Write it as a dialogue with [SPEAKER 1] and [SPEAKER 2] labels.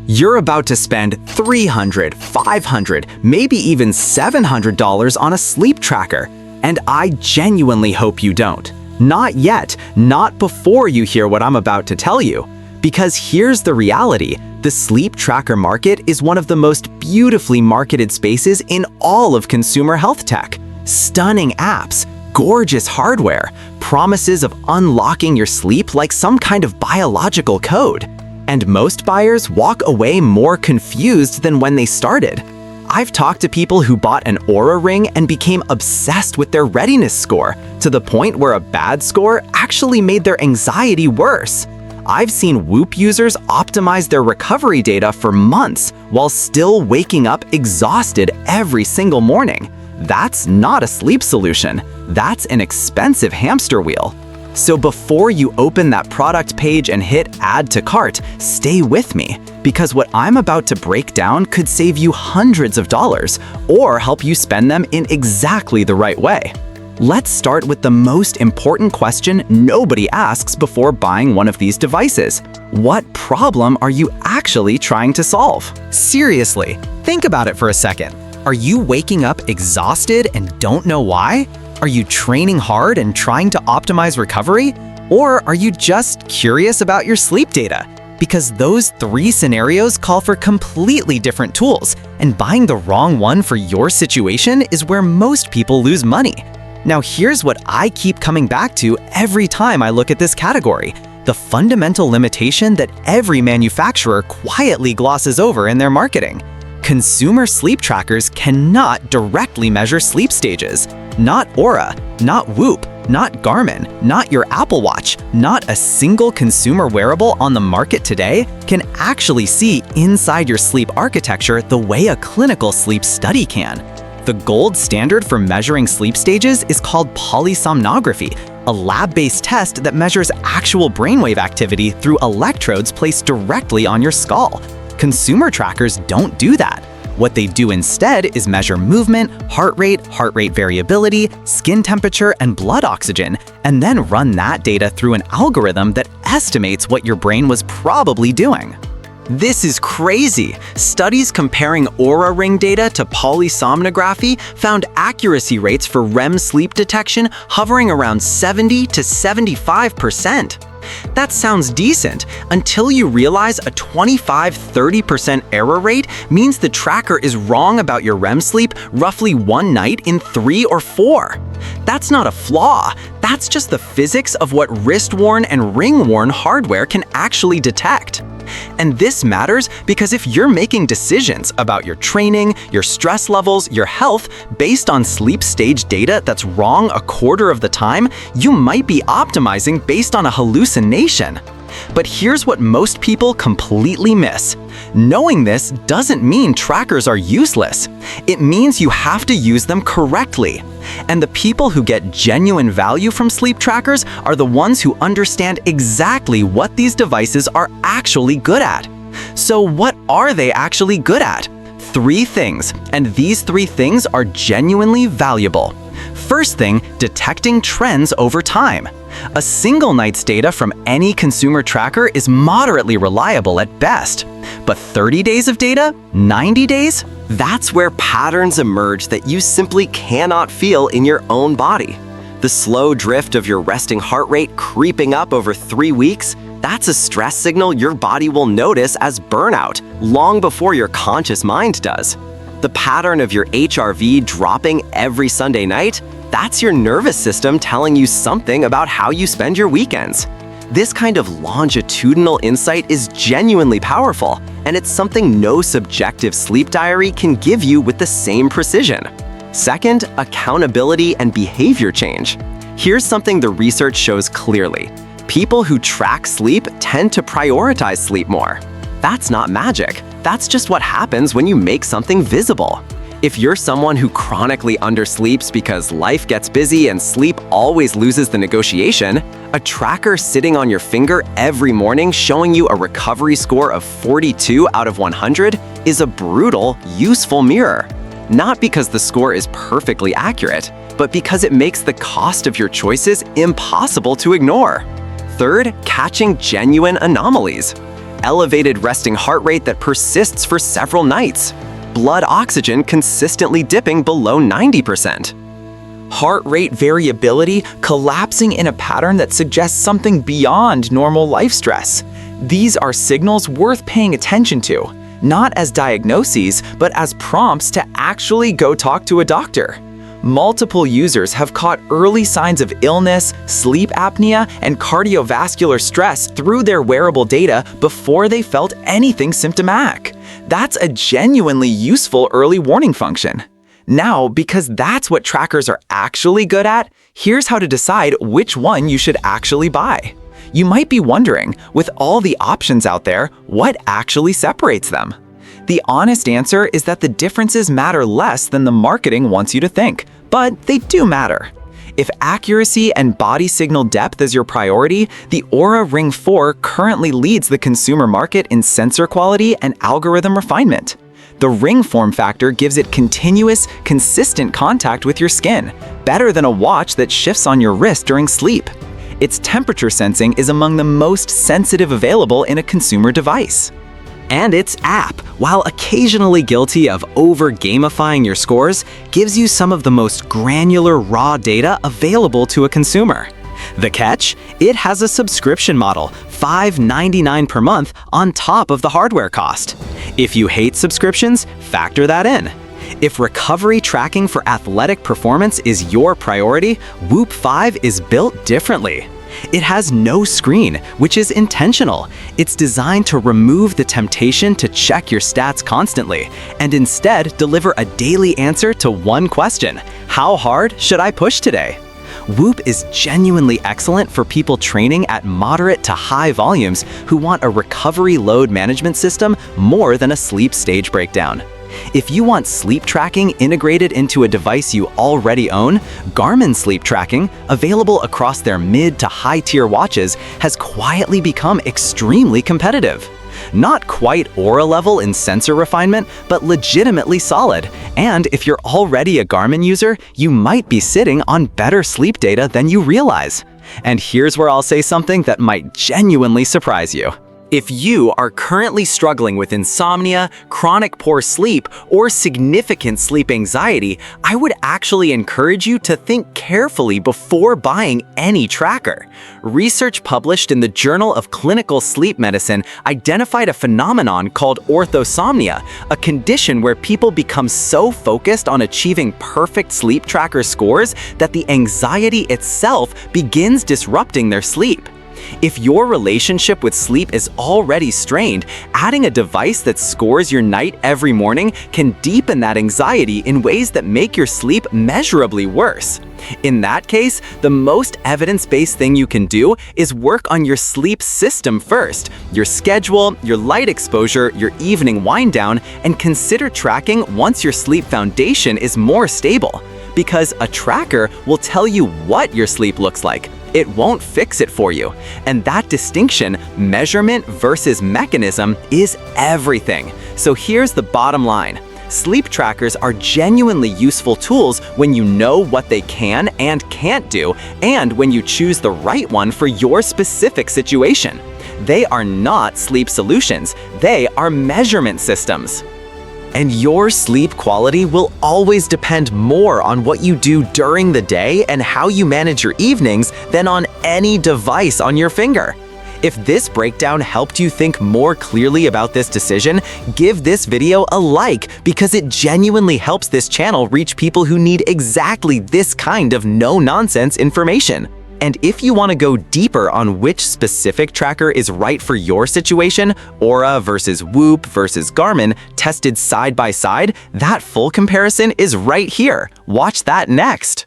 [SPEAKER 1] You're about to spend $300, $500, maybe even $700 on a sleep tracker, and I genuinely hope you don't. Not yet, not before you hear what I'm about to tell you. Because here's the reality, the sleep tracker market is one of the most beautifully marketed spaces in all of consumer health tech. Stunning apps, gorgeous hardware, promises of unlocking your sleep like some kind of biological code. And most buyers walk away more confused than when they started. I've talked to people who bought an Oura Ring and became obsessed with their readiness score, to the point where a bad score actually made their anxiety worse. I've seen Whoop users optimize their recovery data for months while still waking up exhausted every single morning. That's not a sleep solution. That's an expensive hamster wheel. So before you open that product page and hit Add to Cart, stay with me, because what I'm about to break down could save you hundreds of dollars or help you spend them in exactly the right way. Let's start with the most important question nobody asks before buying one of these devices. What problem are you actually trying to solve? Seriously, think about it for a second. Are you waking up exhausted and don't know why? Are you training hard and trying to optimize recovery? Or are you just curious about your sleep data? Because those three scenarios call for completely different tools, and buying the wrong one for your situation is where most people lose money. Now here's what I keep coming back to every time I look at this category: the fundamental limitation that every manufacturer quietly glosses over in their marketing. Consumer sleep trackers cannot directly measure sleep stages. Not Oura, not Whoop, not Garmin, not your Apple Watch, not a single consumer wearable on the market today can actually see inside your sleep architecture the way a clinical sleep study can. The gold standard for measuring sleep stages is called polysomnography, a lab-based test that measures actual brainwave activity through electrodes placed directly on your skull. Consumer trackers don't do that. What they do instead is measure movement, heart rate variability, skin temperature, and blood oxygen, and then run that data through an algorithm that estimates what your brain was probably doing. This is crazy! Studies comparing Oura Ring data to polysomnography found accuracy rates for REM sleep detection hovering around 70 to 75%. That sounds decent until you realize a 25–30% error rate means the tracker is wrong about your REM sleep roughly one night in 3 or 4. That's not a flaw, that's just the physics of what wrist-worn and ring-worn hardware can actually detect. And this matters because if you're making decisions about your training, your stress levels, your health based on sleep stage data that's wrong a quarter of the time, you might be optimizing based on a hallucination. But here's what most people completely miss. Knowing this doesn't mean trackers are useless. It means you have to use them correctly. And the people who get genuine value from sleep trackers are the ones who understand exactly what these devices are actually good at. So what are they actually good at? 3 things, and these 3 things are genuinely valuable. First thing, detecting trends over time. A single night's data from any consumer tracker is moderately reliable at best. But 30 days of data? 90 days? That's where patterns emerge that you simply cannot feel in your own body. The slow drift of your resting heart rate creeping up over 3 weeks, that's a stress signal your body will notice as burnout long before your conscious mind does. The pattern of your HRV dropping every Sunday night, that's your nervous system telling you something about how you spend your weekends. This kind of longitudinal insight is genuinely powerful, and it's something no subjective sleep diary can give you with the same precision. Second, accountability and behavior change. Here's something the research shows clearly. People who track sleep tend to prioritize sleep more. That's not magic. That's just what happens when you make something visible. If you're someone who chronically undersleeps because life gets busy and sleep always loses the negotiation, a tracker sitting on your finger every morning showing you a recovery score of 42 out of 100 is a brutal, useful mirror. Not because the score is perfectly accurate, but because it makes the cost of your choices impossible to ignore. Third, catching genuine anomalies.
[SPEAKER 2] elevated resting heart rate that persists for several nights, blood oxygen consistently dipping below 90%.
[SPEAKER 1] Heart rate variability collapsing in a pattern that suggests something beyond normal life stress. These are signals worth paying attention to, not as diagnoses, but as prompts to actually go talk to a doctor. Multiple users have caught early signs of illness, sleep apnea, and cardiovascular stress through their wearable data before they felt anything symptomatic. That's a genuinely useful early warning function. Now, because that's what trackers are actually good at, here's how to decide which one you should actually buy. You might be wondering, with all the options out there, what actually separates them? The honest answer is that the differences matter less than the marketing wants you to think, but they do matter. If accuracy and body signal depth is your priority, the Oura Ring 4 currently leads the consumer market in sensor quality and algorithm refinement. The ring form factor gives it continuous, consistent contact with your skin, better than a watch that shifts on your wrist during sleep. Its temperature sensing is among the most sensitive available in a consumer device. And its app, while occasionally guilty of over-gamifying your scores, gives you some of the most granular raw data available to a consumer. The catch? It has a subscription model, $5.99 per month on top of the hardware cost. If you hate subscriptions, factor that in. If recovery tracking for athletic performance is your priority, Whoop 5 is built differently. It has no screen, which is intentional. It's designed to remove the temptation to check your stats constantly, and instead deliver a daily answer to one question: how hard should I push today? Whoop is genuinely excellent for people training at moderate to high volumes who want a recovery load management system more than a sleep stage breakdown. If you want sleep tracking integrated into a device you already own, Garmin sleep tracking, available across their mid to high tier watches, has quietly become extremely competitive. Not quite Oura level in sensor refinement, but legitimately solid. And if you're already a Garmin user, you might be sitting on better sleep data than you realize. And here's where I'll say something that might genuinely surprise you. If you are currently struggling with insomnia, chronic poor sleep, or significant sleep anxiety, I would actually encourage you to think carefully before buying any tracker. Research published in the Journal of Clinical Sleep Medicine identified a phenomenon called orthosomnia, a condition where people become so focused on achieving perfect sleep tracker scores that the anxiety itself begins disrupting their sleep. If your relationship with sleep is already strained, adding a device that scores your night every morning can deepen that anxiety in ways that make your sleep measurably worse. In that case, the most evidence-based thing you can do is work on your sleep system first, your schedule, your light exposure, your evening wind down, and consider tracking once your sleep foundation is more stable. Because a tracker will tell you what your sleep looks like. It won't fix it for you. And that distinction, measurement versus mechanism, is everything. So here's the bottom line. Sleep trackers are genuinely useful tools when you know what they can and can't do, and when you choose the right one for your specific situation. They are not sleep solutions. They are measurement systems. And your sleep quality will always depend more on what you do during the day and how you manage your evenings than on any device on your finger. If this breakdown helped you think more clearly about this decision, give this video a like because it genuinely helps this channel reach people who need exactly this kind of no-nonsense information. And if you want to go deeper on which specific tracker is right for your situation, Oura versus Whoop versus Garmin, tested side by side, that full comparison is right here. Watch that next.